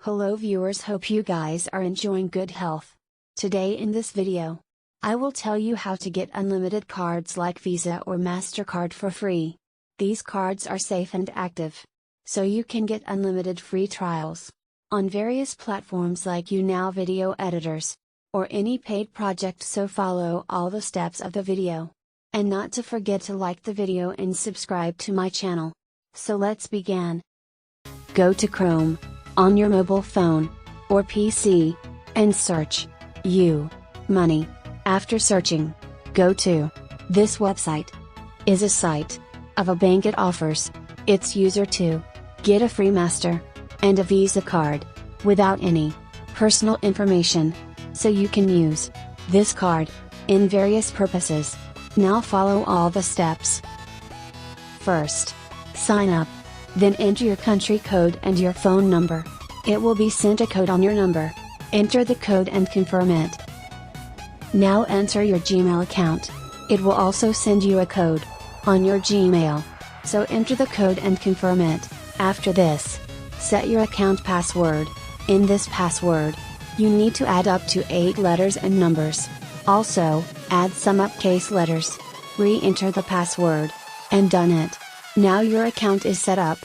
Hello viewers, hope you guys are enjoying good health. Today in this video, I will tell you how to get unlimited cards like Visa or MasterCard for free. These cards are safe and active, so you can get unlimited free trials on various platforms like YouNow video editors, or any paid project, so follow all the steps of the video. And not to forget to like the video and subscribe to my channel. So let's begin. Go to Chrome on your mobile phone or PC and search money. After searching, go to this website. Is a site of a bank. It offers its user to get a free Master and a Visa card without any personal information, so you can use this card in various purposes. Now follow all the steps. First, sign up. Then enter your country code and your phone number. It will be sent a code on your number. Enter the code and confirm it. Now enter your Gmail account. It will also send you a code on your Gmail. So enter the code and confirm it. After this, set your account password. In this password, you need to add up to 8 letters and numbers. Also, add some uppercase letters. Re-enter the password. And done it. Now your account is set up.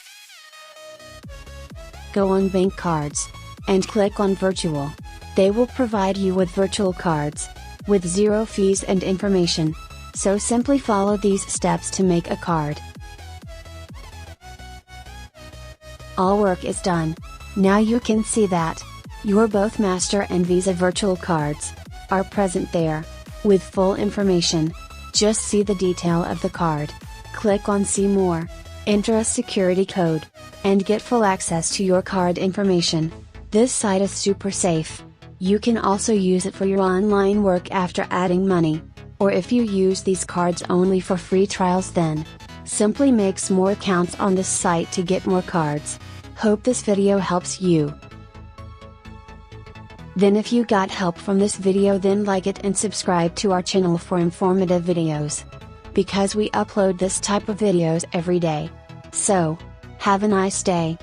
Go on bank cards and click on virtual. They will provide you with virtual cards with 0 fees and information. So simply follow these steps to make a card. All work is done. Now you can see that your both Master and Visa virtual cards are present there with full information. Just see the detail of the card. Click on See More, enter a security code, and get full access to your card information. This site is super safe. You can also use it for your online work after adding money, or if you use these cards only for free trials, then simply make more accounts on this site to get more cards. Hope this video helps you. Then if you got help from this video, then like it and subscribe to our channel for informative videos, because we upload this type of videos every day. So, have a nice day.